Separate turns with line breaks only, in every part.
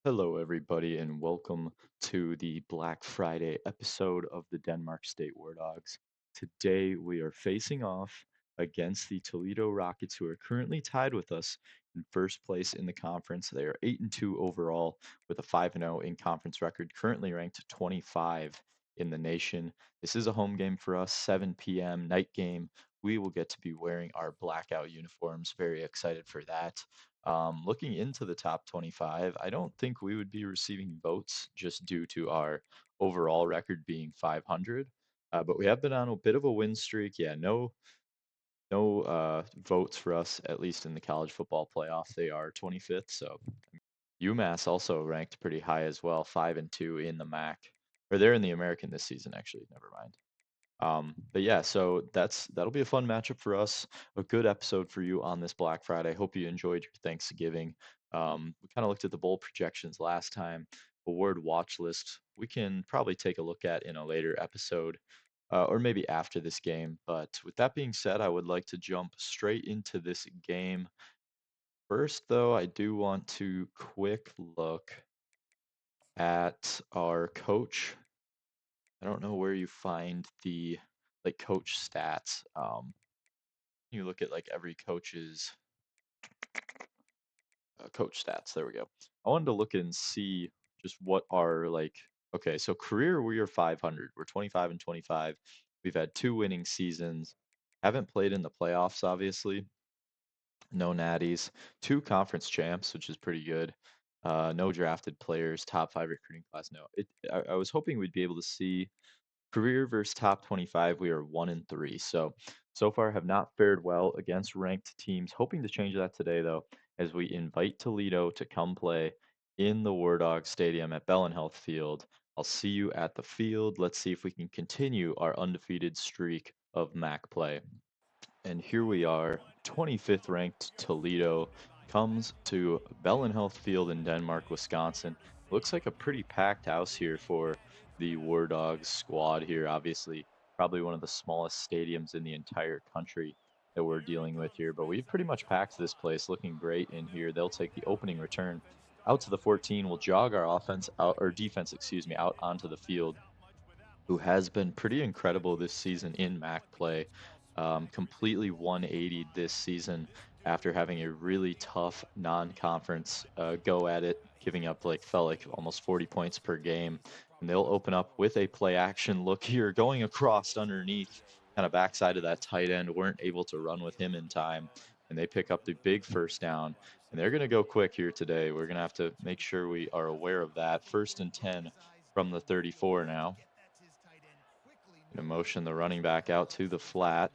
Hello, everybody, and welcome to the Black Friday episode of the Denmark State War Dogs. Today, we are facing off against the Toledo Rockets, who are currently tied with us in first place in the conference. They are 8-2 overall with a 5-0 in conference record, currently ranked 25 in the nation. This is a home game for us, 7 p.m. night game. We will get to be wearing our blackout uniforms. Very excited for that. Looking into the top 25, I don't think we would be receiving votes just due to our overall record being 500. But we have been on a bit of a win streak. Yeah, no votes for us, at least in the college football playoff. They are 25th. So UMass also ranked pretty high as well, 5-2 in the MAC, or they're in the American this season, actually. Never mind. But yeah, so that'll be a fun matchup for us. A good episode for you on this Black Friday. Hope you enjoyed your Thanksgiving. We kind of looked at the bowl projections last time. Award watch list we can probably take a look at in a later episode, or maybe after this game. But with that being said, I would like to jump straight into this game. First, though, I do want to quick look at our coach. I don't know where you find the coach stats. You look at like every coach's coach stats. There we go. I wanted to look and see just what are okay, so career we are 500. We're 25-25. We've had 2 winning seasons. Haven't played in the playoffs, obviously. No natties. 2 conference champs, which is pretty good. No drafted players. Top 5 recruiting class. No. I was hoping we'd be able to see career versus top 25, we are 1-3. So far have not fared well against ranked teams. Hoping to change that today, though, as we invite Toledo to come play in the War Dog Stadium at Bell and Health Field. I'll see you at the field. Let's see if we can continue our undefeated streak of MAC play. And here we are, 25th ranked Toledo comes to Bell and Health Field in Denmark, Wisconsin. Looks like a pretty packed house here for the War Dogs squad here. Obviously, probably one of the smallest stadiums in the entire country that we're dealing with here. But we've pretty much packed this place, looking great in here. They'll take the opening return out to the 14. We'll jog our offense out, or defense, excuse me, out onto the field, who has been pretty incredible this season in MAC play. Completely 180 this season after having a really tough non-conference go at it, giving up felt like almost 40 points per game. And they'll open up with a play action look here, going across underneath, kind of backside of that tight end. Weren't able to run with him in time, and they pick up the big first down. And they're going to go quick here today. We're going to have to make sure we are aware of that. 1st and 10 from the 34 now. Gonna motion the running back out to the flat.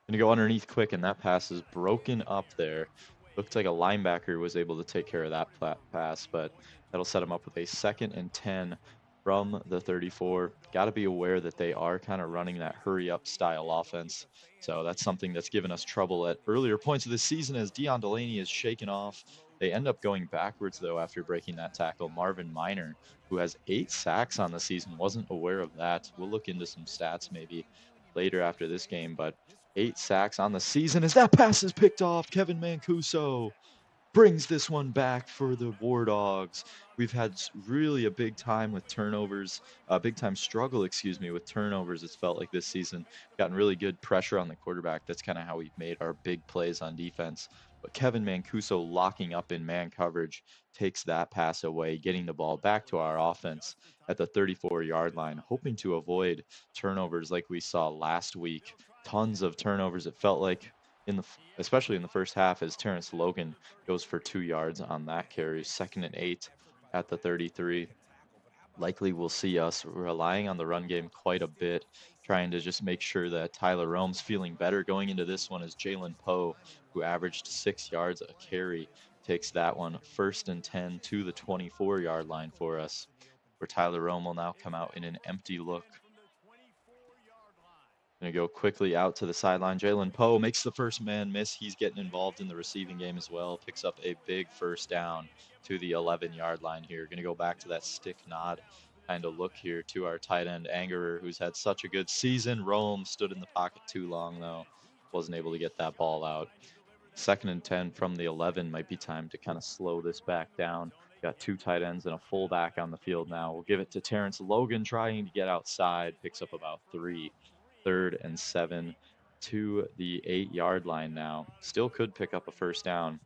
Gonna go underneath quick, and that pass is broken up there. Looked like a linebacker was able to take care of that pass, but that'll set him up with a 2nd and 10 from the 34. Got to be aware that they are kind of running that hurry up style offense. So that's something that's given us trouble at earlier points of the season as Dion Delaney is shaken off. They end up going backwards, though, after breaking that tackle. Marvin Miner, who has 8 sacks on the season, wasn't aware of that. We'll look into some stats maybe later after this game, but 8 sacks on the season as that pass is picked off. Kevin Mancuso brings this one back for the War Dogs. We've had really a big time with turnovers, a big time struggle, excuse me, with turnovers. It's felt like this season, gotten really good pressure on the quarterback. That's kind of how we've made our big plays on defense. But Kevin Mancuso locking up in man coverage takes that pass away, getting the ball back to our offense at the 34-yard line, hoping to avoid turnovers like we saw last week. Tons of turnovers. It felt like especially in the first half, as Terrence Logan goes for 2 yards on that carry. 2nd and 8 at the 33. Likely we'll see us relying on the run game quite a bit, trying to just make sure that Tyler Rome's feeling better going into this one, as Jalen Poe, who averaged 6 yards a carry, takes that one 1st and 10 to the 24-yard line for us, where Tyler Rome will now come out in an empty look. Going to go quickly out to the sideline. Jalen Poe makes the first man miss. He's getting involved in the receiving game as well. Picks up a big first down to the 11-yard line here. Going to go back to that stick nod kind of look here to our tight end Angerer, who's had such a good season. Rome stood in the pocket too long, though. Wasn't able to get that ball out. 2nd and 10 from the 11 might be time to kind of slow this back down. Got 2 tight ends and a fullback on the field now. We'll give it to Terrence Logan trying to get outside. Picks up about 3. 3rd and 7 to the 8-yard line now. Still could pick up a first down.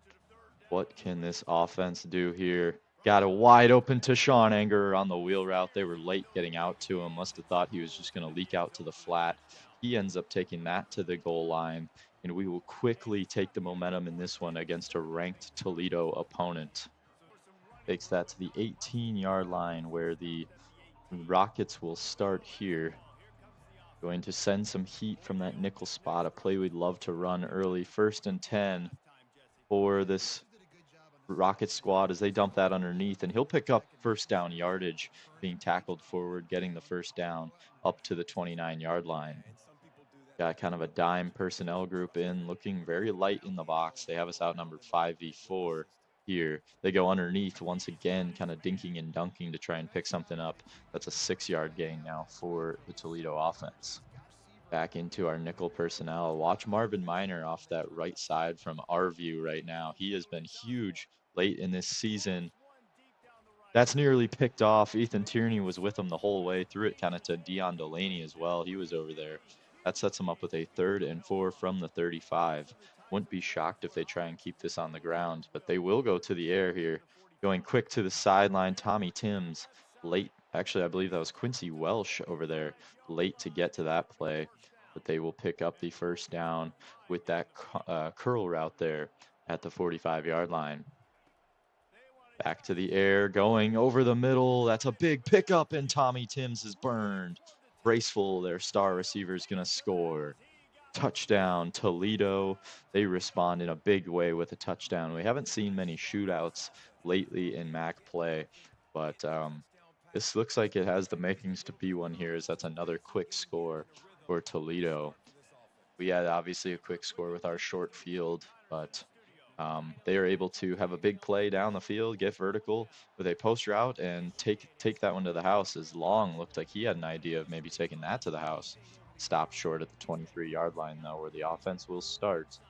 What can this offense do here? Got a wide open to Sean Anger on the wheel route. They were late getting out to him. Must have thought he was just going to leak out to the flat. He ends up taking that to the goal line, and we will quickly take the momentum in this one against a ranked Toledo opponent. Takes that to the 18-yard line where the Rockets will start here. Going to send some heat from that nickel spot, a play we'd love to run early. 1st and 10 for this Rocket squad as they dump that underneath, and he'll pick up first down yardage, being tackled forward, getting the first down up to the 29-yard line. Got kind of a dime personnel group in, looking very light in the box. They have us outnumbered 5v4 here. They go underneath once again, kind of dinking and dunking to try and pick something up. That's a 6-yard gain now for the Toledo offense. Back into our nickel personnel. Watch Marvin Miner off that right side from our view right now. He has been huge late in this season. That's nearly picked off. Ethan Tierney was with him the whole way, threw it kind of to Dion Delaney as well. He was over there. That sets him up with a 3rd and 4 from the 35. Wouldn't be shocked if they try and keep this on the ground, but they will go to the air here. Going quick to the sideline, Tommy Timms late. Actually, I believe that was Quincy Welsh over there, late to get to that play, but they will pick up the first down with that curl route there at the 45-yard line. Back to the air, going over the middle. That's a big pickup, and Tommy Timms is burned. Braceful, their star receiver is going to score. Touchdown, Toledo. They respond in a big way with a touchdown. We haven't seen many shootouts lately in MAC play, but this looks like it has the makings to be one here, as that's another quick score for Toledo. We had obviously a quick score with our short field, but they are able to have a big play down the field, get vertical with a post route, and take that one to the house. As Long looked like he had an idea of maybe taking that to the house. Stopped short at the 23-yard line, though, where the offense will start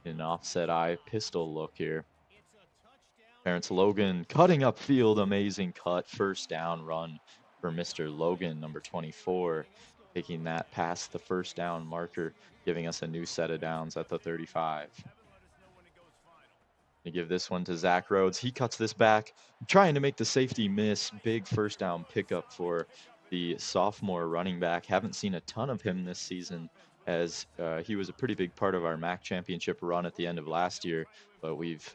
in an offset eye pistol look here. Terrence Logan cutting upfield, amazing cut, first down run for Mr. Logan, number 24, taking that past the first down marker, giving us a new set of downs at the 35. To give this one to Zach Rhodes. He cuts this back, trying to make the safety miss. Big first down pickup for the sophomore running back. Haven't seen a ton of him this season, as he was a pretty big part of our MAC championship run at the end of last year, but we've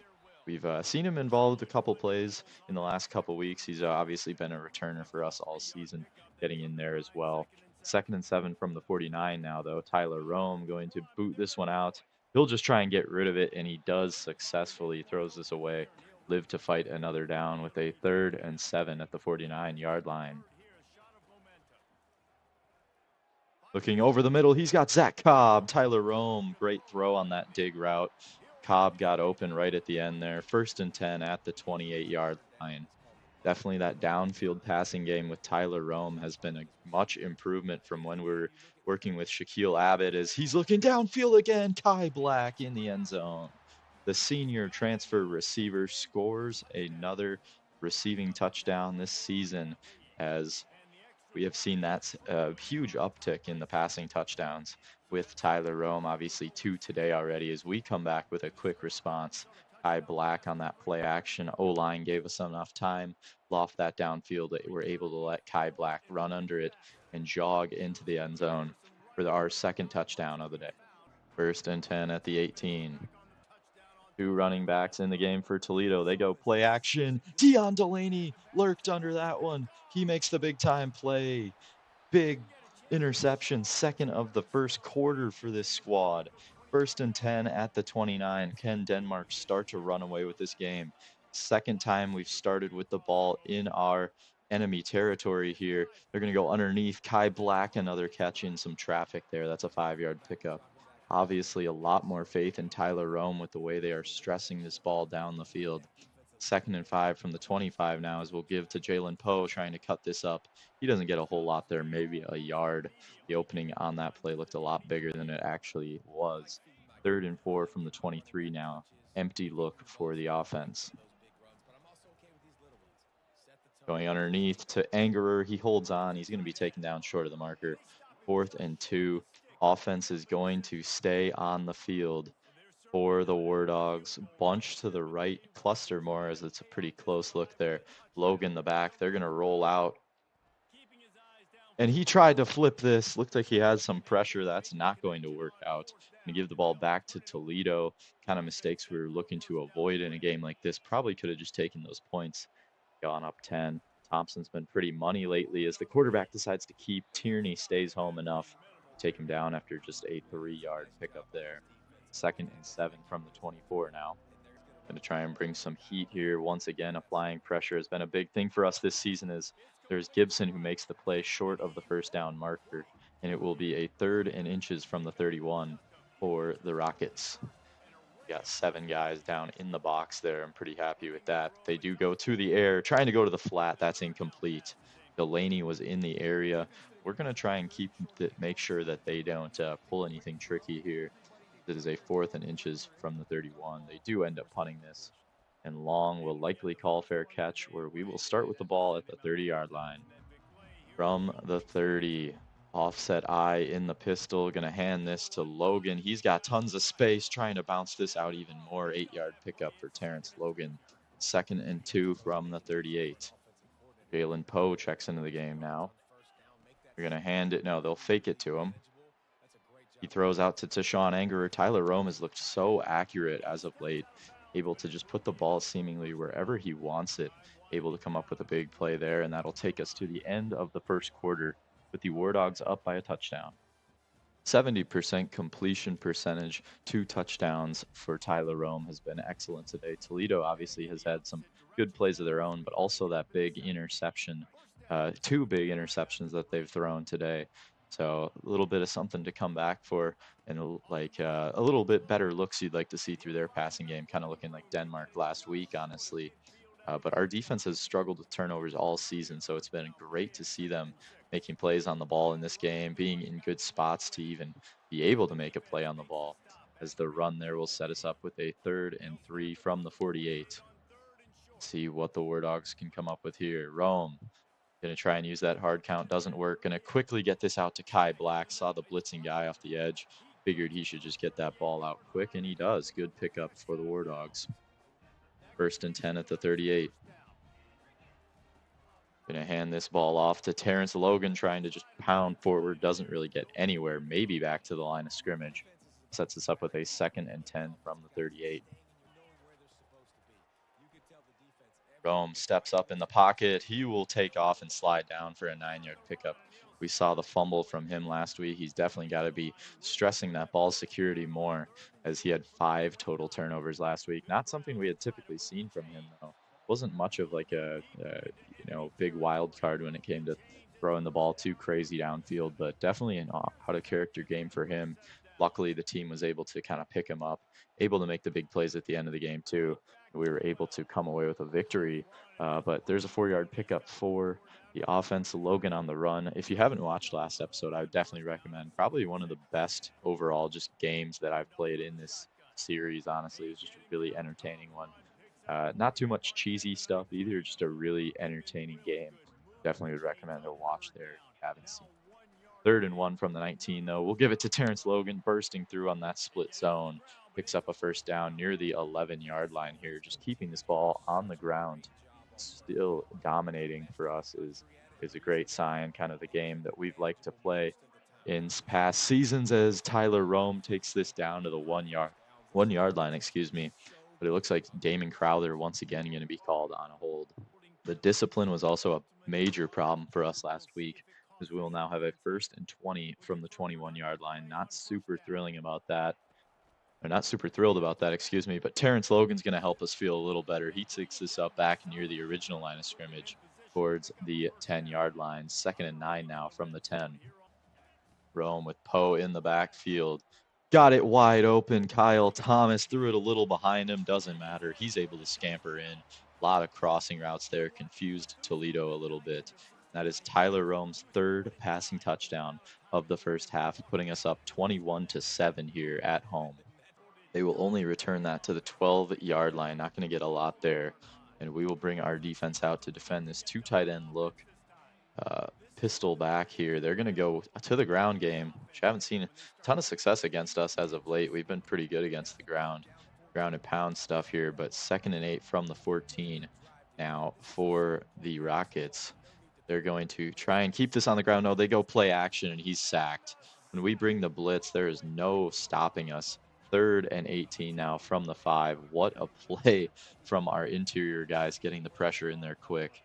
seen him involved a couple plays in the last couple weeks. He's obviously been a returner for us all season, getting in there as well. 2nd and 7 from the 49 now, though. Tyler Rome going to boot this one out. He'll just try and get rid of it, and he does successfully. Throws this away. Live to fight another down with a 3rd and 7 at the 49-yard line. Looking over the middle, he's got Zach Cobb. Tyler Rome, great throw on that dig route. Cobb got open right at the end there. 1st and 10 at the 28-yard line. Definitely that downfield passing game with Tyler Rome has been a much improvement from when we were working with Shaquille Abbott, as he's looking downfield again. Kai Black in the end zone. The senior transfer receiver scores another receiving touchdown this season, as we have seen that huge uptick in the passing touchdowns with Tyler Rome. Obviously 2 today already, as we come back with a quick response. Kai Black on that play action. O-line gave us enough time, loft that downfield, that we're able to let Kai Black run under it and jog into the end zone for our 2nd touchdown of the day. 1st and 10 at the 18. 2 running backs in the game for Toledo. They go play action. Dion Delaney lurked under that one. He makes the big time play. Big interception, 2nd of the 1st quarter for this squad. 1st and 10 at the 29. Can Denmark start to run away with this game? 2nd time we've started with the ball in our enemy territory here. They're going to go underneath. Kai Black, another catch in some traffic there. That's a 5-yard pickup. Obviously a lot more faith in Tyler Rome with the way they are stressing this ball down the field. 2nd and 5 from the 25 now, as we'll give to Jalen Poe, trying to cut this up. He doesn't get a whole lot there, maybe a yard. The opening on that play looked a lot bigger than it actually was. 3rd and 4 from the 23 now. Empty look for the offense. Going underneath to Angerer. He holds on. He's going to be taken down short of the marker. 4th and 2. Offense is going to stay on the field for the War Dogs. Bunch to the right, cluster more as it's a pretty close look there. Logan the back. They're going to roll out. And he tried to flip this. Looked like he had some pressure. That's not going to work out. And give the ball back to Toledo. Kind of mistakes we were looking to avoid in a game like this. Probably could have just taken those points. Gone up 10. Thompson's been pretty money lately as the quarterback decides to keep. Tierney stays home enough to take him down after just a 3-yard pickup there. 2nd and 7 from the 24 now. Going to try and bring some heat here. Once again, applying pressure has been a big thing for us this season as there's Gibson who makes the play short of the first down marker. And it will be a 3rd and inches from the 31 for the Rockets. Got 7 guys down in the box there. I'm pretty happy with that. They do go to the air, trying to go to the flat. That's incomplete. Delaney was in the area. We're going to try and make sure that they don't pull anything tricky here. It is a 4th and inches from the 31. They do end up punting this. And Long will likely call fair catch, where we will start with the ball at the 30-yard line. From the 30. Offset eye in the pistol, gonna hand this to Logan. He's got tons of space, trying to bounce this out even more. 8-yard pickup for Terrence Logan. 2nd and 2 from the 38. Jalen Poe checks into the game now. They're gonna hand it. No, they'll fake it to him. He throws out to Tashawn Angerer. Tyler Rome has looked so accurate as of late, able to just put the ball seemingly wherever he wants it, able to come up with a big play there, and that'll take us to the end of the first quarter with the War Dogs up by a touchdown. 70% completion percentage, 2 touchdowns for Tyler Rome has been excellent today. Toledo obviously has had some good plays of their own, but also that big interception, 2 big interceptions that they've thrown today. So a little bit of something to come back for, and a little bit better looks you'd like to see through their passing game, kind of looking like Denmark last week, honestly. But our defense has struggled with turnovers all season, so it's been great to see them making plays on the ball in this game, being in good spots to even be able to make a play on the ball, as the run there will set us up with a 3rd and 3 from the 48. See what the War Dogs can come up with here. Rome going to try and use that hard count. Doesn't work. Going to quickly get this out to Kai Black. Saw the blitzing guy off the edge. Figured he should just get that ball out quick, and he does. Good pickup for the War Dogs. 1st and 10 at the 38. Going to hand this ball off to Terrence Logan, trying to just pound forward. Doesn't really get anywhere. Maybe back to the line of scrimmage. Sets us up with a 2nd and 10 from the 38. Rome steps up in the pocket. He will take off and slide down for a 9-yard pickup. We saw the fumble from him last week. He's definitely got to be stressing that ball security more, as he had 5 total turnovers last week. Not something we had typically seen from him, though. Wasn't much of like a big wild card when it came to throwing the ball too crazy downfield, but definitely an out of character game for him. Luckily, the team was able to kind of pick him up, able to make the big plays at the end of the game too. We were able to come away with a victory, but there's a 4-yard pickup for the offense. Logan on the run. If you haven't watched last episode, I would definitely recommend. Probably one of the best overall just games that I've played in this series, honestly. It was just a really entertaining one. Not too much cheesy stuff either, just a really entertaining game. Definitely would recommend a watch there if you haven't seen. 3rd and 1 from the 19, though. We'll give it to Terrence Logan, bursting through on that split zone. Picks up a 1st down near the 11-yard line here, just keeping this ball on the ground. Still dominating for us is a great sign, kind of the game that we've liked to play in past seasons, as Tyler Rome takes this down to the 1-yard line, excuse me. But it looks like Damon Crowther once again going to be called on a hold. The discipline was also a major problem for us last week, as we will now have a 1st and 20 from the 21-yard line. Not super thrilled about that, excuse me, but Terrence Logan's going to help us feel a little better. He takes this up back near the original line of scrimmage towards the 10-yard line. 2nd and 9 now from the 10. Rome with Poe in the backfield. Got it wide open. Kyle Thomas threw it a little behind him. Doesn't matter. He's able to scamper in. A lot of crossing routes there. Confused Toledo a little bit. That is Tyler Rome's 3rd passing touchdown of the first half, putting us up 21-7 here at home. They will only return that to the 12-yard line. Not going to get a lot there. and we will bring our defense out to defend this two tight end look. Pistol back here. They're going to go to the ground game, which I haven't seen a ton of success against us as of late. We've been pretty good against the ground and pound stuff here, but 2nd and 8 from the 14 now for the Rockets. They're going to try and keep this on the ground. No, they go play action, and he's sacked. When we bring the blitz, there is no stopping us. 3rd and 18 now from the 5. What a play from our interior guys getting the pressure in there quick.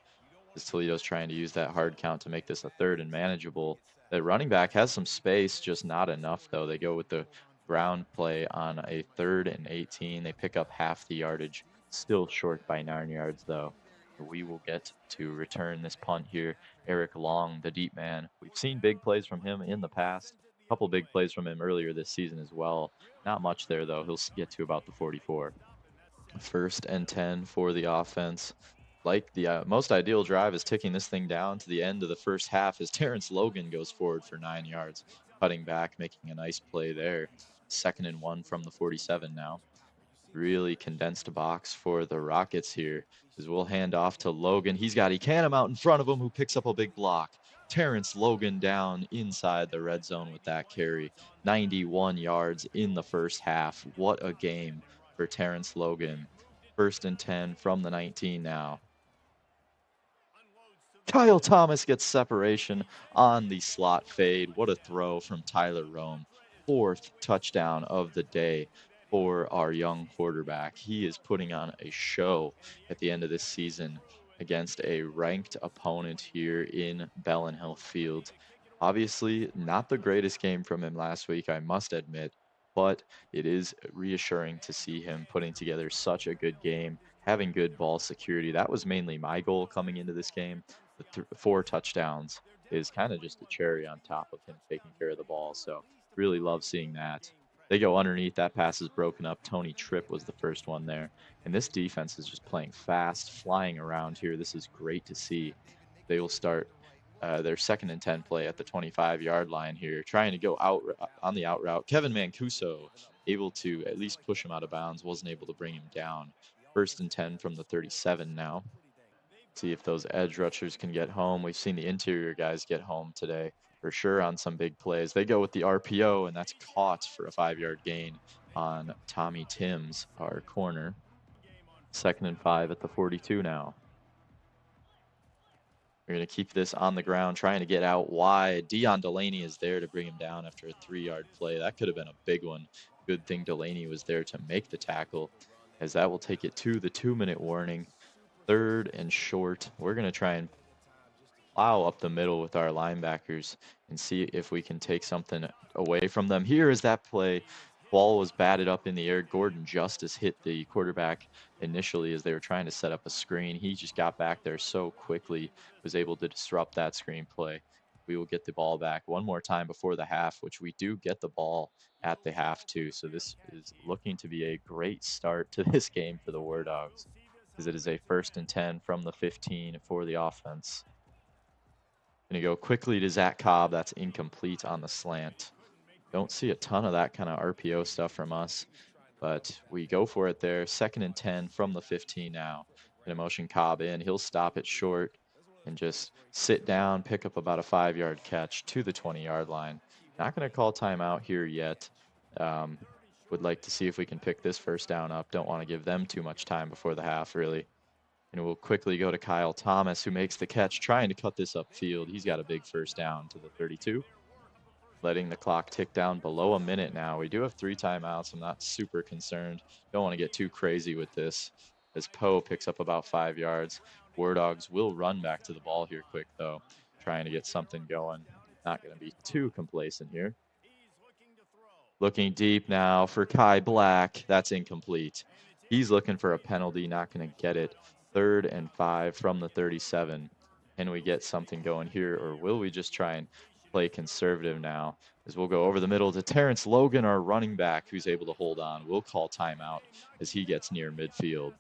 As Toledo's trying to use that hard count to make this a 3rd and manageable. The running back has some space, just not enough, though. They go with the ground play on a 3rd and 18. They pick up half the yardage, still short by 9 yards, though. We will get to return this punt here. Eric Long, the deep man. We've seen big plays from him in the past. A couple big plays from him earlier this season as well. Not much there, though. He'll get to about the 44. 1st and 10 for the offense. Like the most ideal drive is ticking this thing down to the end of the first half as Terrence Logan goes forward for 9 yards, cutting back, making a nice play there. 2nd and 1 from the 47 now. Really condensed box for the Rockets here as we'll hand off to Logan. He's got Ecanem out in front of him who picks up a big block. Terrence Logan down inside the red zone with that carry. 91 yards in the first half. What a game for Terrence Logan. 1st and 10 from the 19 now. Kyle Thomas gets separation on the slot fade. What a throw from Tyler Rome. 4th touchdown of the day for our young quarterback. He is putting on a show at the end of this season against a ranked opponent here in Bellin Hill Field. Obviously, not the greatest game from him last week, I must admit, but it is reassuring to see him putting together such a good game, having good ball security. That was mainly my goal coming into this game. The 4 touchdowns is kind of just a cherry on top of him taking care of the ball. So really love seeing that. They go underneath. That pass is broken up. Tony Tripp was the first one there. And this defense is just playing fast, flying around here. This is great to see. They will start their 2nd and 10 play at the 25-yard line here, trying to go out on the out route. Kevin Mancuso able to at least push him out of bounds, wasn't able to bring him down. 1st and 10 from the 37 now. See if those edge rushers can get home. We've seen the interior guys get home today for sure on some big plays. They go with the RPO, and that's caught for a 5-yard gain on Tommy Timms, our corner. 2nd and 5 at the 42 now. We're going to keep this on the ground, trying to get out wide. Dion Delaney is there to bring him down after a 3-yard play. That could have been a big one. Good thing Delaney was there to make the tackle, as that will take it to the 2-minute warning. 3rd and short. We're going to try and plow up the middle with our linebackers and see if we can take something away from them. Here is that play. Ball was batted up in the air. Gordon Justice hit the quarterback initially as they were trying to set up a screen. He just got back there so quickly, was able to disrupt that screen play. We will get the ball back one more time before the half, which we do get the ball at the half too. So this is looking to be a great start to this game for the War Dogs, as it is a 1st and 10 from the 15 for the offense. Going to go quickly to Zach Cobb. That's incomplete on the slant. Don't see a ton of that kind of RPO stuff from us, but we go for it there. 2nd and 10 from the 15 now. Going to motion Cobb in. He'll stop it short and just sit down, pick up about a 5-yard catch to the 20-yard line. Not going to call timeout here yet. Would like to see if we can pick this 1st down up. Don't want to give them too much time before the half, really. And we'll quickly go to Kyle Thomas, who makes the catch, trying to cut this upfield. He's got a big 1st down to the 32. Letting the clock tick down below a minute now. We do have 3 timeouts. I'm not super concerned. Don't want to get too crazy with this, as Poe picks up about 5 yards. War Dogs will run back to the ball here quick, though, trying to get something going. Not going to be too complacent here. Looking deep now for Kai Black. That's incomplete. He's looking for a penalty, not going to get it. 3rd and 5 from the 37. Can we get something going here, or will we just try and play conservative now? As we'll go over the middle to Terrence Logan, our running back, who's able to hold on. We'll call timeout as he gets near midfield.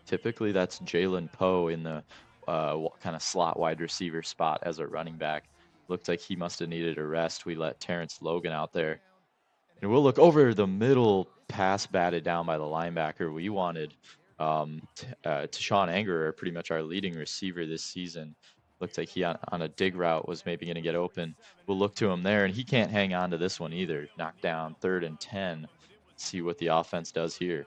Typically, that's Jalen Poe in the kind of slot wide receiver spot as a running back. Looks like he must have needed a rest. We let Terrence Logan out there. And we'll look over the middle, pass batted down by the linebacker. We wanted Tashawn Anger, pretty much our leading receiver this season. Looks like he on a dig route was maybe going to get open. We'll look to him there, and he can't hang on to this one either. Knocked down 3rd and 10. See what the offense does here.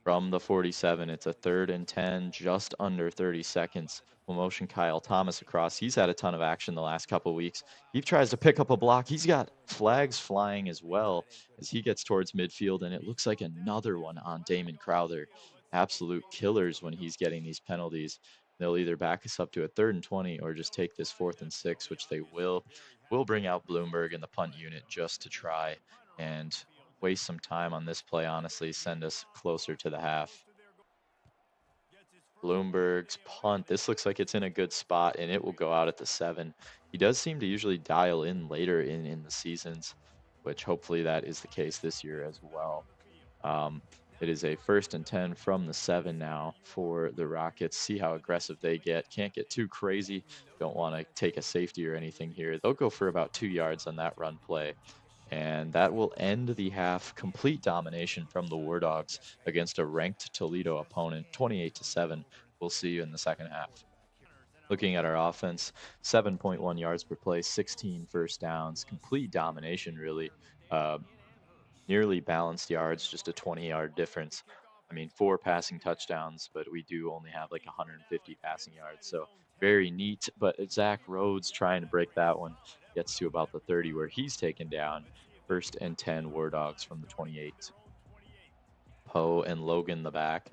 From the 47, it's a 3rd and 10, just under 30 seconds. We'll motion Kyle Thomas across. He's had a ton of action the last couple weeks. He tries to pick up a block. He's got flags flying as well as he gets towards midfield, and it looks like another one on Damon Crowther. Absolute killers when he's getting these penalties. They'll either back us up to a 3rd and 20 or just take this 4th and 6, which they will. We'll bring out Bloomberg in the punt unit just to try and waste some time on this play, honestly, send us closer to the half. Bloomberg's punt. This looks like it's in a good spot, and it will go out at the 7. He does seem to usually dial in later in the seasons, which hopefully that is the case this year as well. It is a 1st and 10 from the 7 now for the Rockets. See how aggressive they get. Can't get too crazy. Don't want to take a safety or anything here. They'll go for about 2 yards on that run play. And that will end the half. Complete domination from the War Dogs against a ranked Toledo opponent, 28-7. We'll see you in the second half. Looking at our offense, 7.1 yards per play, 16 first downs, complete domination, really. Nearly balanced yards, just a 20-yard difference. I mean, 4 passing touchdowns, but we do only have like 150 passing yards. So very neat. But Zach Rhodes trying to break that one. Gets to about the 30 where he's taken down. 1st and 10 War Dogs from the 28. Poe and Logan the back.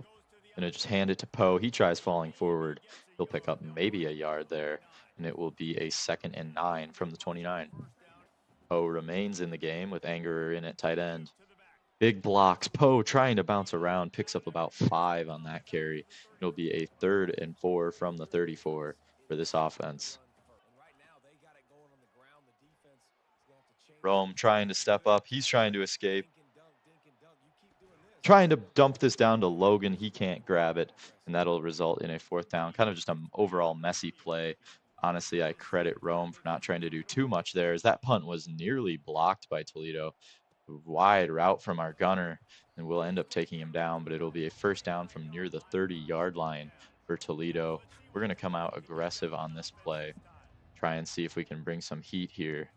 Gonna just hand it to Poe. He tries falling forward. He'll pick up maybe a yard there, and it will be a 2nd and 9 from the 29. Poe remains in the game with Angerer in at tight end. Big blocks. Poe trying to bounce around, picks up about 5 on that carry. It'll be a 3rd and 4 from the 34 for this offense. Rome trying to step up. He's trying to escape. Trying to dump this down to Logan. He can't grab it, and that'll result in a 4th down. Kind of just an overall messy play. Honestly, I credit Rome for not trying to do too much there, as that punt was nearly blocked by Toledo. Wide route from our gunner, and we'll end up taking him down, but it'll be a 1st down from near the 30-yard line for Toledo. We're going to come out aggressive on this play. Try and see if we can bring some heat here.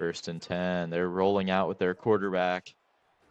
1st and 10. They're rolling out with their quarterback.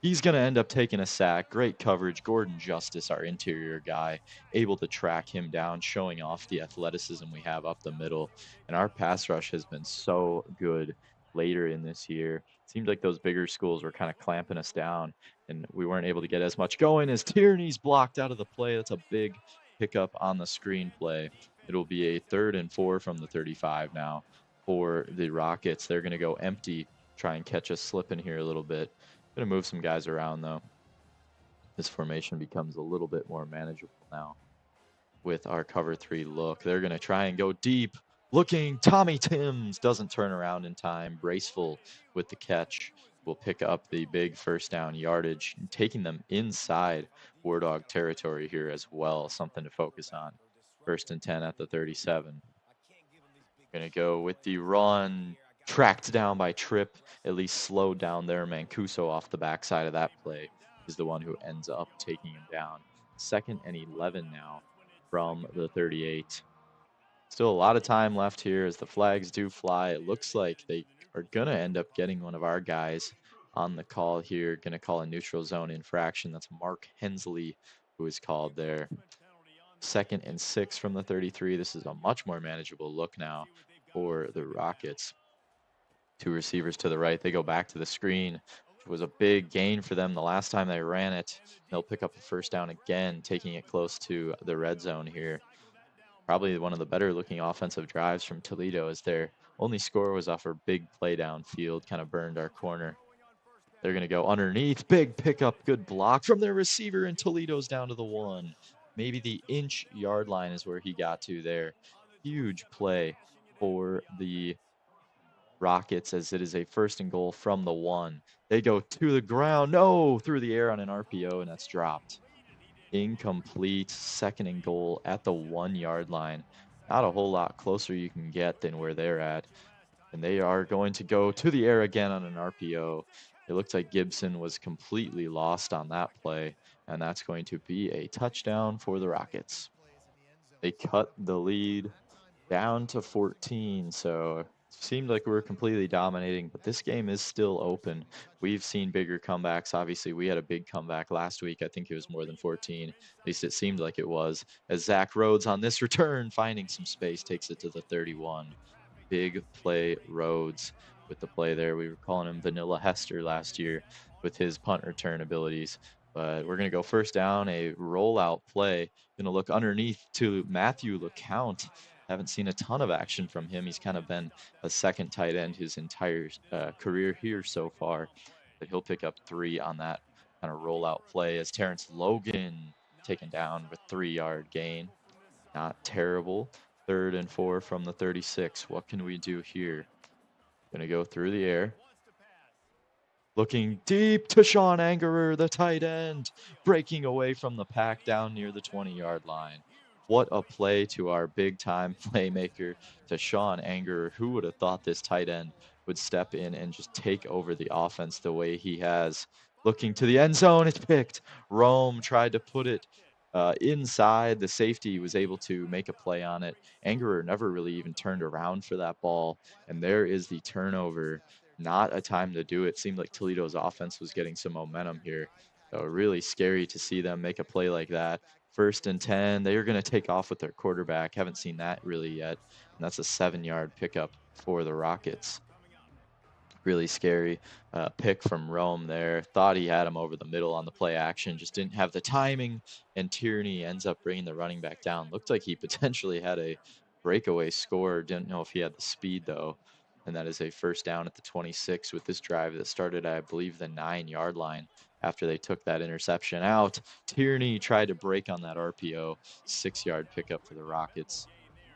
He's going to end up taking a sack. Great coverage. Gordon Justice, our interior guy, able to track him down, showing off the athleticism we have up the middle. And our pass rush has been so good later in this year. Seemed like those bigger schools were kind of clamping us down, and we weren't able to get as much going as Tierney's blocked out of the play. That's a big pickup on the screen play. It'll be a 3rd and 4 from the 35 now for the Rockets. They're going to go empty, try and catch us slipping here a little bit. Going to move some guys around, though. This formation becomes a little bit more manageable now with our cover 3 look. They're going to try and go deep. Looking, Tommy Timms doesn't turn around in time. Braceful with the catch. Will pick up the big 1st down yardage, taking them inside War Dog territory here as well. Something to focus on. 1st and 10 at the 37. Going to go with the run. Tracked down by Tripp, at least slowed down there. Mancuso off the backside of that play is the one who ends up taking him down. 2nd and 11 now from the 38. Still a lot of time left here as the flags do fly. It looks like they are going to end up getting one of our guys on the call here. Going to call a neutral zone infraction. That's Mark Hensley who is called there. 2nd and 6 from the 33. This is a much more manageable look now for the Rockets. 2 receivers to the right. They go back to the screen, which was a big gain for them the last time they ran it. They'll pick up a 1st down again, taking it close to the red zone here. Probably one of the better looking offensive drives from Toledo, as their only score was off a big play downfield, kind of burned our corner. They're going to go underneath. Big pickup, good block from their receiver, and Toledo's down to the 1. Maybe the inch-yard line is where he got to there. Huge play for the Rockets, as it is a 1st and goal from the 1. They go to the ground. No, through the air on an RPO, and that's dropped. Incomplete. 2nd and goal at the 1-yard line. Not a whole lot closer you can get than where they're at. And they are going to go to the air again on an RPO. It looks like Gibson was completely lost on that play. and that's going to be a touchdown for the Rockets. They cut the lead down to 14, so it seemed like we were completely dominating, but this game is still open. We've seen bigger comebacks. Obviously, we had a big comeback last week. I think it was more than 14. At least it seemed like it was. As Zach Rhodes on this return, finding some space, takes it to the 31. Big play Rhodes with the play there. We were calling him Vanilla Hester last year with his punt return abilities. But we're going to go first down, a rollout play. Going to look underneath to Matthew LeCount. Haven't seen a ton of action from him. He's kind of been a second tight end his entire career here so far. But he'll pick up 3 on that kind of rollout play as Terrence Logan taken down with 3-yard gain. Not terrible. 3rd and 4 from the 36. What can we do here? Gonna go through the air. Looking deep to Sean Angerer, the tight end, breaking away from the pack down near the 20-yard line. What a play to our big-time playmaker, to Sean Angerer. Who would have thought this tight end would step in and just take over the offense the way he has? Looking to the end zone, it's picked. Rome tried to put it inside. The safety was able to make a play on it. Angerer never really even turned around for that ball, and there is the turnover. Not a time to do it. Seemed like Toledo's offense was getting some momentum here. So really scary to see them make a play like that. 1st and 10. They are going to take off with their quarterback. Haven't seen that really yet. And that's a 7-yard pickup for the Rockets. Really scary pick from Rome there. Thought he had him over the middle on the play action. Just didn't have the timing. And Tierney ends up bringing the running back down. Looked like he potentially had a breakaway score. Didn't know if he had the speed, though. And that is a first down at the 26 with this drive that started, I believe, the 9-yard line after they took that interception out. Tierney tried to break on that RPO. 6-yard pickup for the Rockets.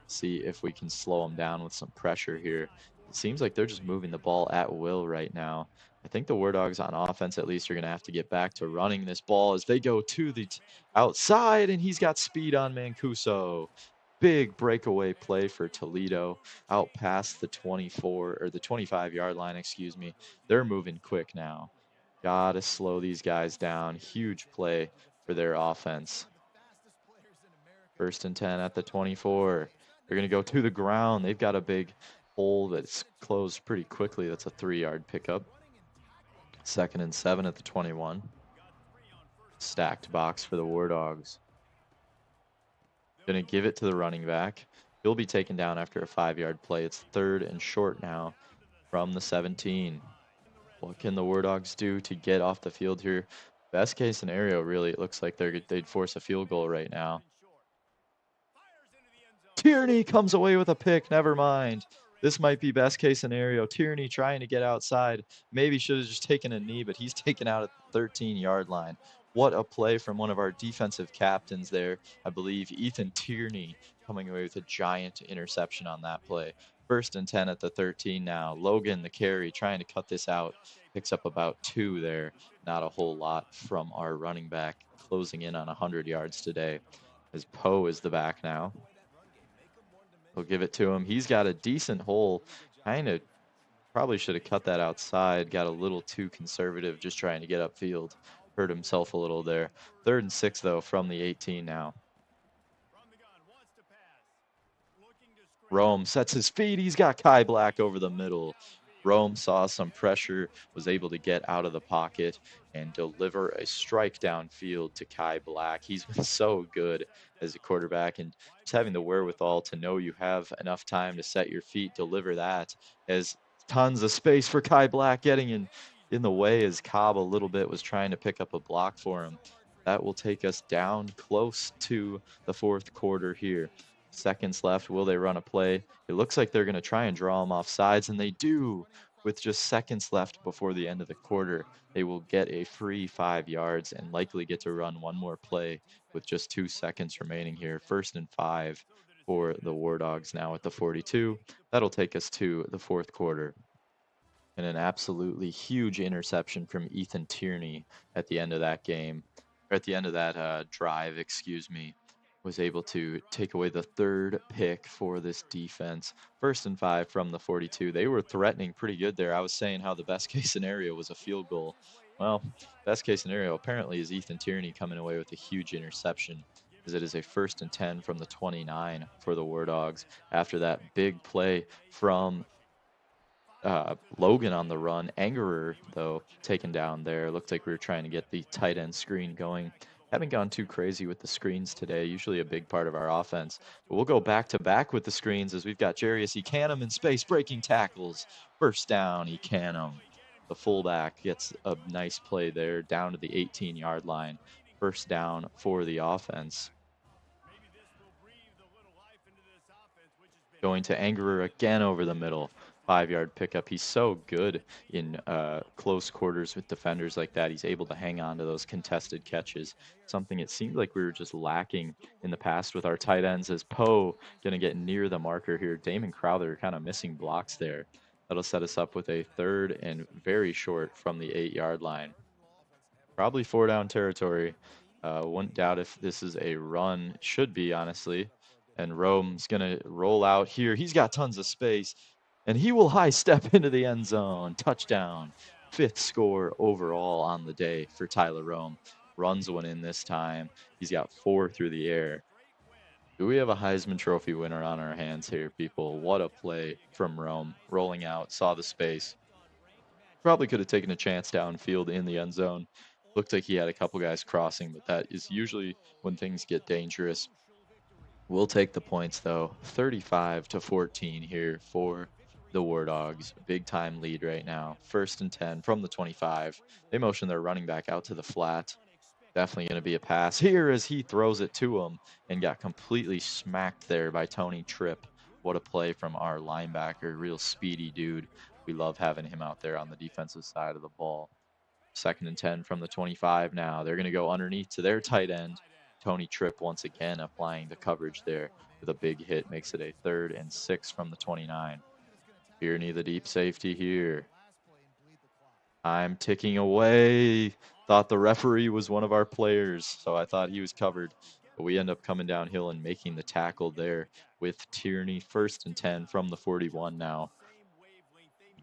See if we can slow them down with some pressure here. It seems like they're just moving the ball at will right now. I think the War Dogs on offense at least are going to have to get back to running this ball as they go to the outside, and he's got speed on Mancuso. Big breakaway play for Toledo out past the 24 or the 25-yard line, excuse me. They're moving quick now. Gotta slow these guys down. Huge play for their offense. 1st and 10 at the 24. They're going to go to the ground. They've got a big hole that's closed pretty quickly. That's a 3-yard pickup. 2nd and 7 at the 21. Stacked box for the War Dogs. Going to give it to the running back. He'll be taken down after a 5-yard play. It's 3rd and short now from the 17. What can the War Dogs do to get off the field here? Best case scenario, really, it looks like they'd force a field goal right now. Tierney comes away with a pick. Never mind. This might be best case scenario. Tierney trying to get outside. Maybe should have just taken a knee, but he's taken out at the 13-yard line. What a play from one of our defensive captains there. I believe Ethan Tierney coming away with a giant interception on that play. 1st and 10 at the 13 now. Logan, the carry, trying to cut this out. Picks up about 2 there. Not a whole lot from our running back. Closing in on 100 yards today. As Poe is the back now. We'll give it to him. He's got a decent hole. Kind of probably should have cut that outside. Got a little too conservative just trying to get upfield. Hurt himself a little there. 3rd and 6, though, from the 18 now. Rome sets his feet. He's got Kai Black over the middle. Rome saw some pressure, was able to get out of the pocket and deliver a strike downfield to Kai Black. He's been so good as a quarterback, and just having the wherewithal to know you have enough time to set your feet, deliver that, as tons of space for Kai Black getting in the way as Cobb a little bit was trying to pick up a block for him. That will take us down close to the 4th quarter here. Seconds left. Will they run a play? It looks like they're going to try and draw them off sides, and they do. With just seconds left before the end of the quarter, they will get a free 5 yards and likely get to run one more play with just 2 seconds remaining here. 1st and 5 for the War Dogs now at the 42. That'll take us to the 4th quarter. And an absolutely huge interception from Ethan Tierney at the end of that game, or at the end of that drive, excuse me. Was able to take away the 3rd pick for this defense. 1st and 5 from the 42. They were threatening pretty good there. I was saying how the best case scenario was a field goal. Well, best case scenario apparently is Ethan Tierney coming away with a huge interception, as it is a 1st and 10 from the 29 for the War Dogs after that big play from Logan on the run. Angerer, though, taken down there. Looked like we were trying to get the tight end screen going. Haven't gone too crazy with the screens today, usually a big part of our offense. But we'll go back to back with the screens as we've got Jarius Ecanum in space breaking tackles. First down, Ecanum. The fullback gets a nice play there down to the 18-yard line. First down for the offense. Going to Angerer again over the middle. 5-yard pickup. He's so good in close quarters with defenders like that. He's able to hang on to those contested catches. Something it seemed like we were just lacking in the past with our tight ends. As Poe going to get near the marker here. Damon Crowther kind of missing blocks there. That'll set us up with a 3rd and very short from the 8-yard line. Probably 4-down territory. Wouldn't doubt if this is a run. Should be, honestly. And Rome's going to roll out here. He's got tons of space. And he will high step into the end zone. Touchdown. 5th score overall on the day for Tyler Rome. Runs one in this time. He's got 4 through the air. Do we have a Heisman Trophy winner on our hands here, people? What a play from Rome. Rolling out, saw the space. Probably could have taken a chance downfield in the end zone. Looked like he had a couple guys crossing, but that is usually when things get dangerous. We'll take the points, though. 35-14 here for the War Dogs. Big time lead right now. 1st and 10 from the 25. They motion their running back out to the flat. Definitely going to be a pass here as he throws it to him and got completely smacked there by Tony Tripp. What a play from our linebacker. Real speedy dude. We love having him out there on the defensive side of the ball. 2nd and 10 from the 25 now. They're going to go underneath to their tight end. Tony Tripp once again applying the coverage there with a big hit. Makes it a 3rd and 6 from the 29. Tierney, the deep safety here. Time ticking away. Thought the referee was one of our players, so I thought he was covered. But we end up coming downhill and making the tackle there with Tierney. 1st and 10 from the 41 now.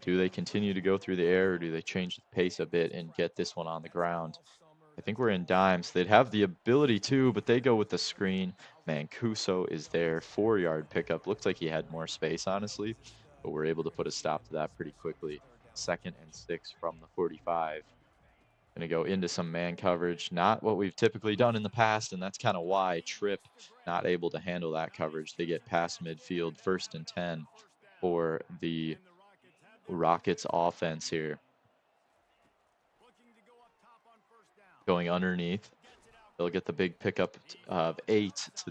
Do they continue to go through the air, or do they change the pace a bit and get this one on the ground? I think we're in dimes. They'd have the ability to, but they go with the screen. Mancuso is there. 4-yard pickup. Looks like he had more space, honestly, but we're able to put a stop to that pretty quickly. 2nd and 6 from the 45. Going to go into some man coverage. Not what we've typically done in the past, and that's kind of why Tripp not able to handle that coverage. They get past midfield. 1st and 10 for the Rockets offense here. Going underneath. They'll get the big pickup of 8 to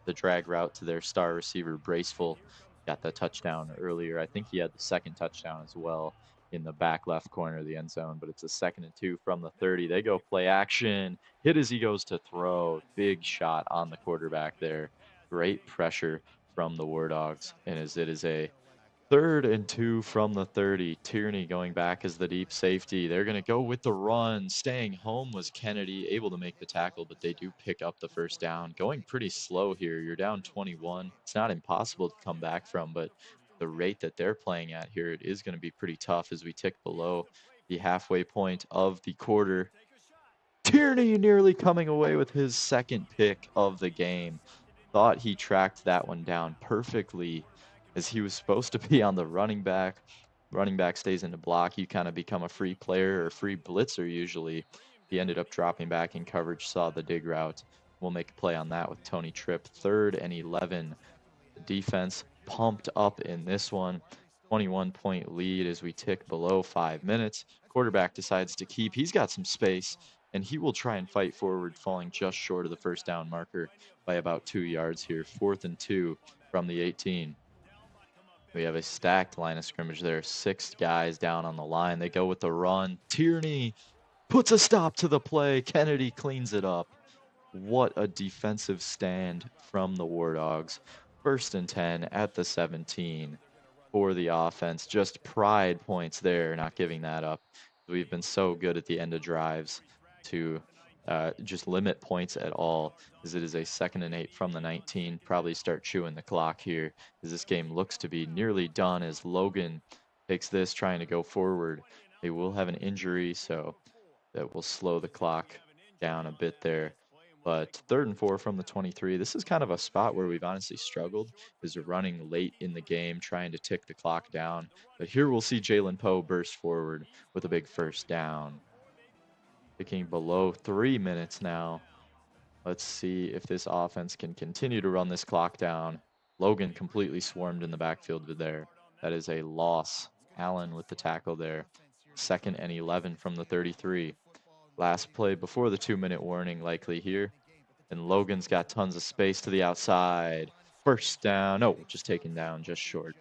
the drag route to their star receiver, Braceful. Got the touchdown earlier. I think he had the 2nd touchdown as well in the back left corner of the end zone, but it's a 2nd and 2 from the 30. They go play action. Hit as he goes to throw. Big shot on the quarterback there. Great pressure from the War Dogs. And as it is a 3rd and 2 from the 30. Tierney going back as the deep safety. They're going to go with the run. Staying home was Kennedy, able to make the tackle, but they do pick up the 1st down. Going pretty slow here. You're down 21. It's not impossible to come back from, but the rate that they're playing at here, it is going to be pretty tough as we tick below the halfway point of the quarter. Tierney nearly coming away with his 2nd pick of the game. Thought he tracked that one down perfectly, as he was supposed to be on the running back. Running back stays in the block. You kind of become a free player or free blitzer usually. He ended up dropping back in coverage, saw the dig route. We'll make a play on that with Tony Tripp. 3rd and 11. The defense pumped up in this one. 21-point lead as we tick below 5 minutes. Quarterback decides to keep. He's got some space, and he will try and fight forward, falling just short of the 1st down marker by about 2 yards here. 4th and 2 from the 18. We have a stacked line of scrimmage there. 6 guys down on the line. They go with the run. Tierney puts a stop to the play. Kennedy cleans it up. What a defensive stand from the War Dogs. 1st and 10 at the 17 for the offense. Just pride points there, not giving that up. We've been so good at the end of drives to just limit points at all, as it is a 2nd and 8 from the 19. Probably start chewing the clock here, as this game looks to be nearly done, as Logan takes this, trying to go forward. They will have an injury, so that will slow the clock down a bit there. But 3rd and 4 from the 23. This is kind of a spot where we've honestly struggled, is running late in the game, trying to tick the clock down. But here we'll see Jalen Poe burst forward with a big first down. Ticking below 3 minutes now. Let's see if this offense can continue to run this clock down. Logan completely swarmed in the backfield there. That is a loss. Allen with the tackle there. 2nd and 11 from the 33. Last play before the 2-minute warning likely here. And Logan's got tons of space to the outside. First down. No, just taken down just short.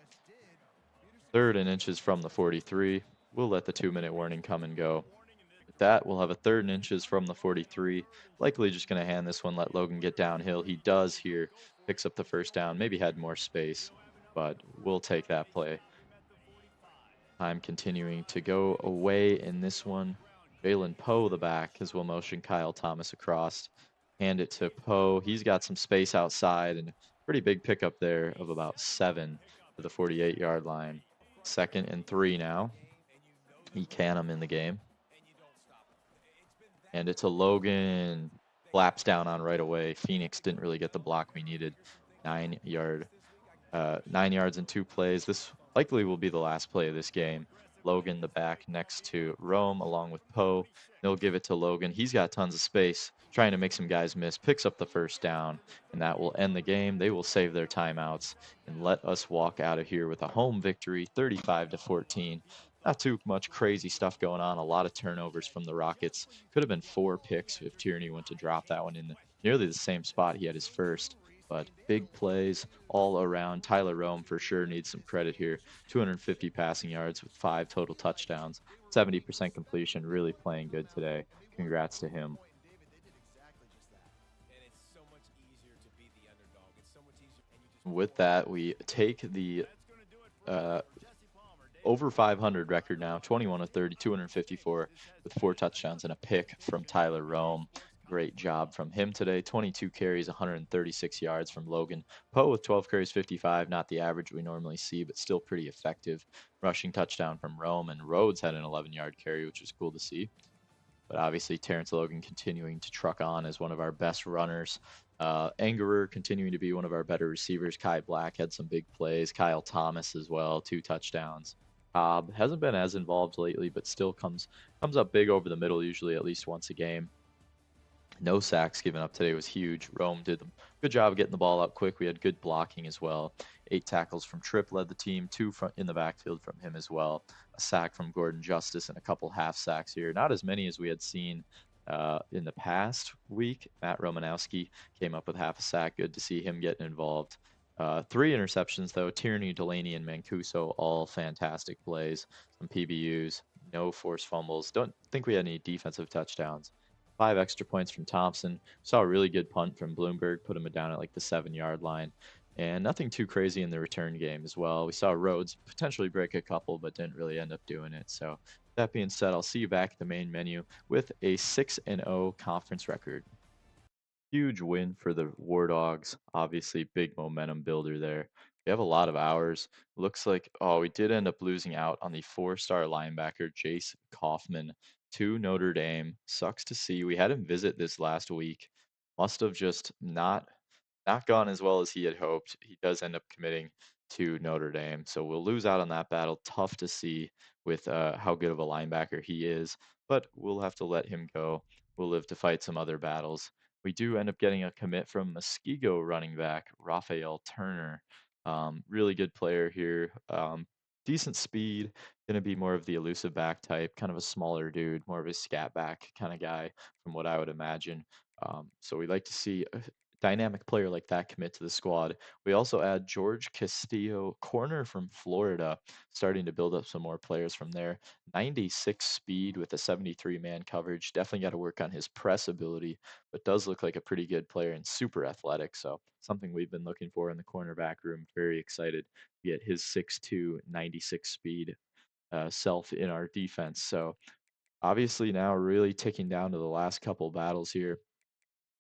3rd and inches from the 43. We'll let the 2-minute warning come and go. With that, we'll have a 3rd and inches from the 43. Likely just going to hand this one, let Logan get downhill. He does here, picks up the first down. Maybe had more space, but we'll take that play. Time continuing to go away in this one. Jalen Poe, the back, as will motion Kyle Thomas across. Hand it to Poe. He's got some space outside and pretty big pickup there of about 7 to the 48-yard line. 2nd and 3 now. He can him in the game. And it's a Logan. Flaps down on right away. Phoenix didn't really get the block we needed. 9 yards in 2 plays. This likely will be the last play of this game. Logan, the back, next to Rome, along with Poe. They'll give it to Logan. He's got tons of space, trying to make some guys miss. Picks up the first down, and that will end the game. They will save their timeouts and let us walk out of here with a home victory, 35-14. Not too much crazy stuff going on. A lot of turnovers from the Rockets. Could have been 4 picks if Tierney went to drop that one in nearly the same spot he had his first. But big plays all around. Tyler Rome for sure needs some credit here. 250 passing yards with 5 total touchdowns. 70% completion. Really playing good today. Congrats to him. With that, we take the over 500 record now, 21-30, 254 with 4 touchdowns and a pick from Tyler Rome. Great job from him today. 22 carries, 136 yards from Logan. Poe with 12 carries, 55. Not the average we normally see, but still pretty effective. Rushing touchdown from Rome, and Rhodes had an 11-yard carry, which was cool to see. But obviously, Terrence Logan continuing to truck on as one of our best runners. Angerer continuing to be one of our better receivers. Kai Black had some big plays. Kyle Thomas as well, 2 touchdowns. Cobb hasn't been as involved lately, but still comes up big over the middle, usually at least once a game. No sacks given up today was huge. Rome did a good job of getting the ball up quick. We had good blocking as well. 8 tackles from Tripp led the team, 2 in the backfield from him as well. A sack from Gordon Justice and a couple half sacks here. Not as many as we had seen in the past week. Matt Romanowski came up with half a sack. Good to see him getting involved. 3 interceptions, though. Tierney, Delaney, and Mancuso, all fantastic plays. Some PBUs, no forced fumbles. Don't think we had any defensive touchdowns. 5 extra points from Thompson. Saw a really good punt from Bloomberg, put him down at like the 7-yard line. And nothing too crazy in the return game as well. We saw Rhodes potentially break a couple, but didn't really end up doing it. So that being said, I'll see you back at the main menu with a 6-0 conference record. Huge win for the War Dogs. Obviously, big momentum builder there. We have a lot of hours. Looks like, we did end up losing out on the 4-star linebacker, Jace Kaufman, to Notre Dame. Sucks to see. We had him visit this last week. Must have just not gone as well as he had hoped. He does end up committing to Notre Dame. So we'll lose out on that battle. Tough to see with how good of a linebacker he is, but we'll have to let him go. We'll live to fight some other battles. We do end up getting a commit from Muskego running back, Raphael Turner. Really good player here. Decent speed, going to be more of the elusive back type, kind of a smaller dude, more of a scat back kind of guy from what I would imagine. So we like to see a dynamic player like that commit to the squad. We also add George Castillo, corner from Florida, starting to build up some more players from there. 96 speed with a 73-man coverage. Definitely got to work on his press ability, but does look like a pretty good player and super athletic. So something we've been looking for in the cornerback room. Very excited to get his 6'2", 96 speed self in our defense. So obviously now really ticking down to the last couple battles here.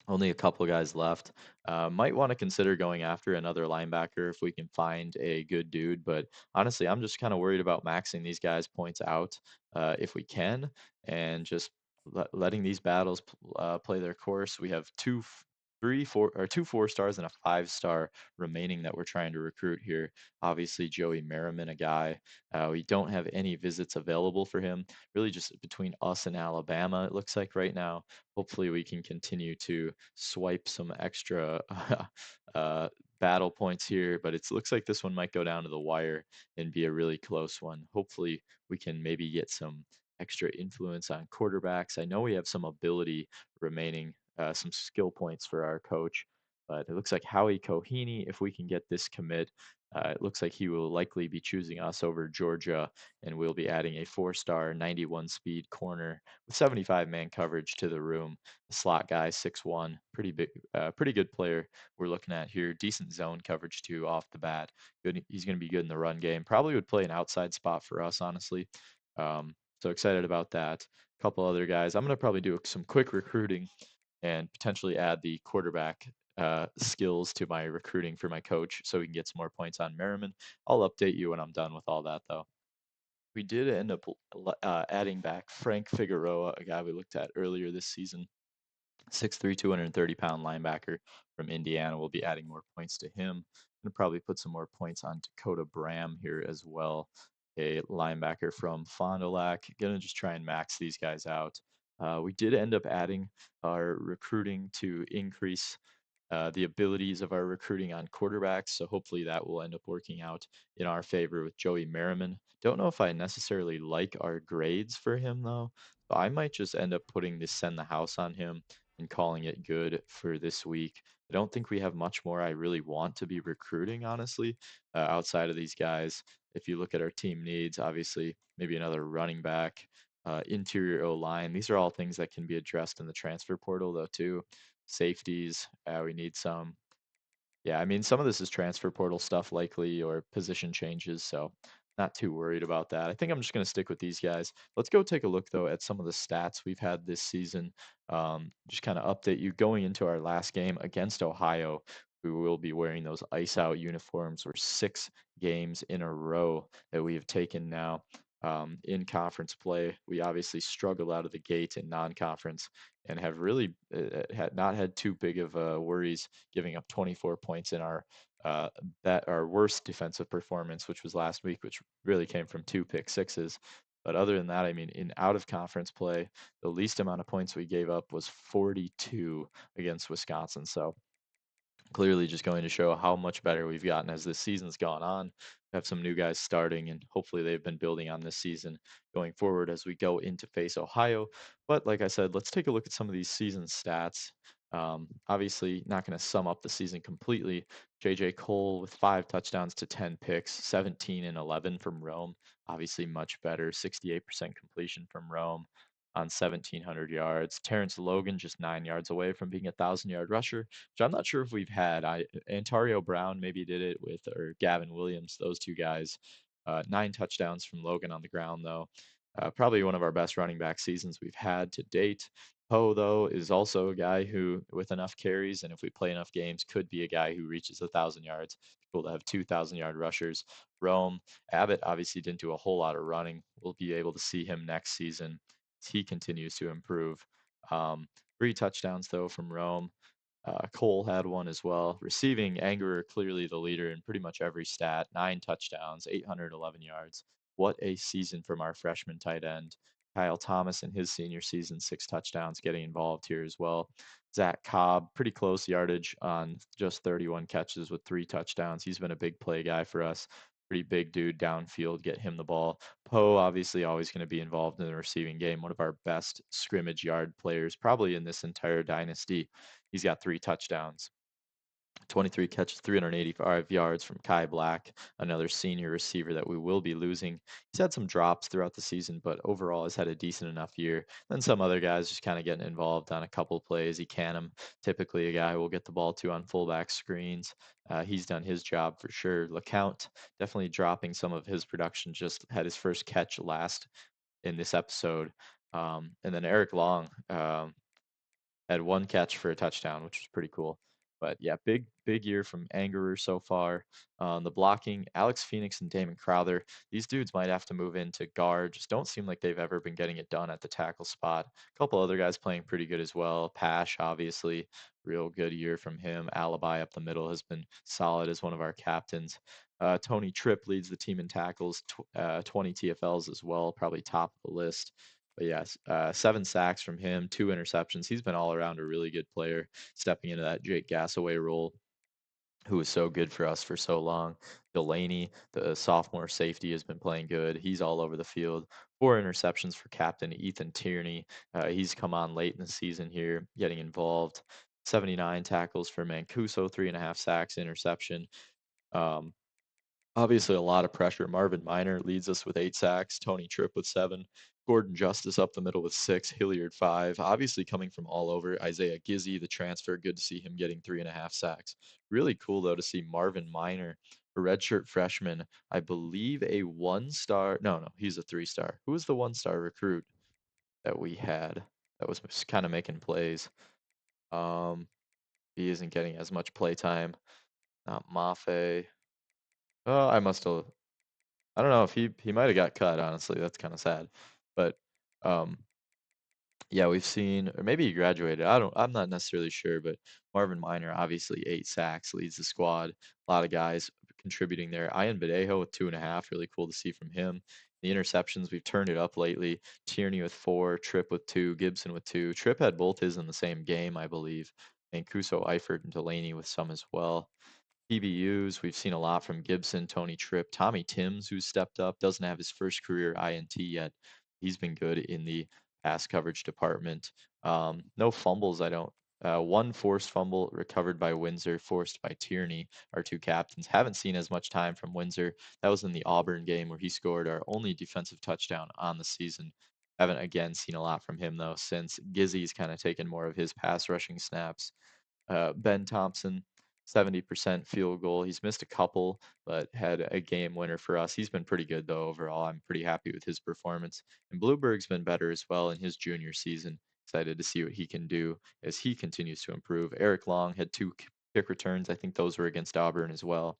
Only a couple guys left. Might want to consider going after another linebacker if we can find a good dude. But honestly, I'm just kind of worried about maxing these guys' points out if we can, and just letting these battles play their course. We have three, four, or two 4 stars and a 5 star remaining that we're trying to recruit here. Obviously, Joey Merriman, a guy. We don't have any visits available for him. Really, just between us and Alabama, it looks like right now. Hopefully, we can continue to swipe some extra uh, battle points here, but it looks like this one might go down to the wire and be a really close one. Hopefully, we can maybe get some extra influence on quarterbacks. I know we have some ability remaining, some skill points for our coach, but it looks like Howie Kohini, if we can get this commit, it looks like he will likely be choosing us over Georgia, and we'll be adding a 4 star, 91 speed corner with 75 man coverage to the room. The slot guy, 6'1", pretty big, pretty good player we're looking at here. Decent zone coverage too off the bat. Good, he's going to be good in the run game. Probably would play an outside spot for us, honestly. So excited about that. A couple other guys. I'm going to probably do some quick recruiting and potentially add the quarterback skills to my recruiting for my coach so we can get some more points on Merriman. I'll update you when I'm done with all that, though. We did end up adding back Frank Figueroa, a guy we looked at earlier this season. 6'3", 230-pound linebacker from Indiana. We'll be adding more points to him. And probably put some more points on Dakota Bram here as well, a linebacker from Fond du Lac. Gonna just try and max these guys out. We did end up adding our recruiting to increase the abilities of our recruiting on quarterbacks. So hopefully that will end up working out in our favor with Joey Merriman. Don't know if I necessarily like our grades for him though. So I might just end up putting the send the house on him and calling it good for this week. I don't think we have much more I really want to be recruiting, honestly, outside of these guys. If you look at our team needs, obviously, maybe another running back, interior O line. These are all things that can be addressed in the transfer portal, though, too. Safeties, we need some. Yeah, I mean, some of this is transfer portal stuff likely or position changes, so not too worried about that. I think I'm just going to stick with these guys. Let's go take a look, though, at some of the stats we've had this season. Just kind of update you going into our last game against Ohio. We will be wearing those ice out uniforms. We're 6 games in a row that we have taken now in conference play. We obviously struggled out of the gate in non-conference and have really had not had too big of worries giving up 24 points in our our worst defensive performance, which was last week, which really came from 2 pick sixes. But other than that, I mean, in out of conference play, the least amount of points we gave up was 42 against Wisconsin. So clearly just going to show how much better we've gotten as this season's gone on. We have some new guys starting, and hopefully they've been building on this season going forward as we go into face Ohio. But like I said, let's take a look at some of these season stats. Obviously, not going to sum up the season completely. JJ Cole with 5 touchdowns to 10 picks, 17 and 11 from Rome. Obviously, much better. 68% completion from Rome on 1,700 yards. Terrence Logan just 9 yards away from being a 1,000-yard rusher, which I'm not sure if we've had. Antario Brown maybe did it with, or Gavin Williams, those two guys. 9 touchdowns from Logan on the ground, though. Probably one of our best running back seasons we've had to date. Poe, though, is also a guy who, with enough carries, and if we play enough games, could be a guy who reaches 1,000 yards. Cool to have 2,000-yard rushers. Rome, Abbott obviously didn't do a whole lot of running. We'll be able to see him next season as he continues to improve. 3 touchdowns, though, from Rome. Cole had one as well. Receiving, Angerer clearly the leader in pretty much every stat. 9 touchdowns, 811 yards. What a season from our freshman tight end. Kyle Thomas in his senior season, 6 touchdowns, getting involved here as well. Zach Cobb, pretty close yardage on just 31 catches with 3 touchdowns. He's been a big play guy for us. Pretty big dude downfield, get him the ball. Poe obviously always going to be involved in the receiving game. One of our best scrimmage yard players, probably in this entire dynasty. He's got 3 touchdowns. 23 catches, 385 yards from Kai Black, another senior receiver that we will be losing. He's had some drops throughout the season, but overall has had a decent enough year. Then some other guys just kind of getting involved on a couple of plays. Ecanem, typically a guy we'll get the ball to on fullback screens. He's done his job for sure. LeCount, definitely dropping some of his production, just had his first catch last in this episode. And then Eric Long, had 1 catch for a touchdown, which was pretty cool. But yeah, big year from Angerer so far. The blocking, Alex Phoenix and Damon Crowther. These dudes might have to move into guard. Just don't seem like they've ever been getting it done at the tackle spot. A couple other guys playing pretty good as well. Pash, obviously, real good year from him. Alibi up the middle has been solid as one of our captains. Tony Tripp leads the team in tackles, 20 TFLs as well, probably top of the list. But yes, 7 sacks from him, 2 interceptions. He's been all around a really good player, stepping into that Jake Gassaway role, who was so good for us for so long. Delaney, the sophomore safety, has been playing good. He's all over the field. 4 interceptions for captain Ethan Tierney. He's come on late in the season here, getting involved. 79 tackles for Mancuso, 3.5 sacks, interception. Um, Obviously, a lot of pressure. Marvin Miner leads us with 8 sacks. Tony Tripp with 7. Gordon Justice up the middle with 6. Hilliard 5. Obviously, coming from all over. Isaiah Gizzy, the transfer. Good to see him getting 3.5 sacks. Really cool, though, to see Marvin Miner, a redshirt freshman. I believe a 1-star. No, he's a 3-star. Who was the 1-star recruit that we had that was kind of making plays? Um, he isn't getting as much play time. Not Mafe. Oh, I must have. I don't know if he might have got cut, honestly. That's kind of sad. But um yeah, we've seen, or maybe he graduated. I'm not necessarily sure, but Marvin Miner, obviously 8 sacks, leads the squad. A lot of guys contributing there. Ian Badejo with 2.5, really cool to see from him. The interceptions, we've turned it up lately. Tierney with 4, Tripp with 2, Gibson with 2. Tripp had both his in the same game, I believe. And Kuso Eifert and Delaney with some as well. PBUs, we've seen a lot from Gibson, Tony Tripp, Tommy Timms, who's stepped up, doesn't have his first career INT yet. He's been good in the pass coverage department. No fumbles, I don't. One forced fumble recovered by Windsor, forced by Tierney, our 2 captains. Haven't seen as much time from Windsor. That was in the Auburn game where he scored our only defensive touchdown on the season. Haven't again seen a lot from him though, since Gizzy's kind of taken more of his pass rushing snaps. Ben Thompson, 70% field goal. He's missed a couple, but had a game winner for us. He's been pretty good, though, overall. I'm pretty happy with his performance. And Blueberg's been better as well in his junior season. Excited to see what he can do as he continues to improve. Eric Long had 2 kick returns. I think those were against Auburn as well.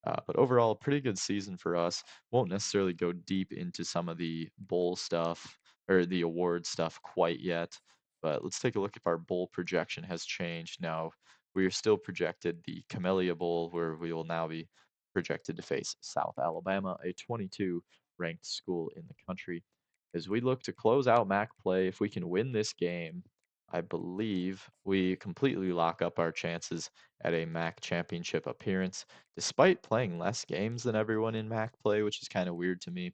But overall, pretty good season for us. Won't necessarily go deep into some of the bowl stuff or the award stuff quite yet. But let's take a look if our bowl projection has changed. Now, we are still projected the Camellia Bowl, where we will now be projected to face South Alabama, a 22 ranked school in the country. As we look to close out MAC play, if we can win this game, I believe we completely lock up our chances at a MAC championship appearance, despite playing less games than everyone in MAC play, which is kind of weird to me.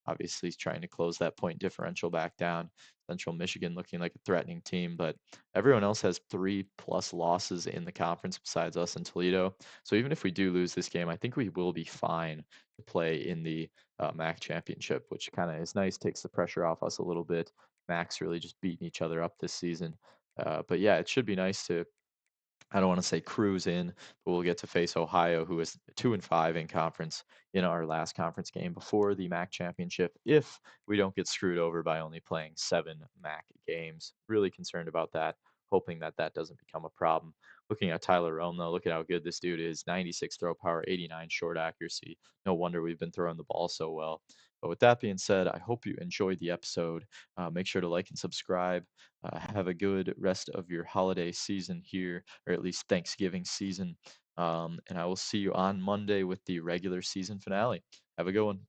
Obviously, he's trying to close that point differential back down. Central Michigan looking like a threatening team, but everyone else has 3+ losses in the conference besides us and Toledo. So even if we do lose this game, I think we will be fine to play in the MAC championship, which kind of is nice, takes the pressure off us a little bit. MAC's really just beating each other up this season. But yeah, it should be nice to, I don't want to say cruise in, but we'll get to face Ohio, who is 2-5 in conference in our last conference game before the MAC championship, if we don't get screwed over by only playing 7 MAC games. Really concerned about that, hoping that that doesn't become a problem. Looking at Tyler Rome, though, look at how good this dude is. 96 throw power, 89 short accuracy. No wonder we've been throwing the ball so well. But with that being said, I hope you enjoyed the episode. Make sure to like and subscribe. Have a good rest of your holiday season here, or at least Thanksgiving season. And I will see you on Monday with the regular season finale. Have a good one.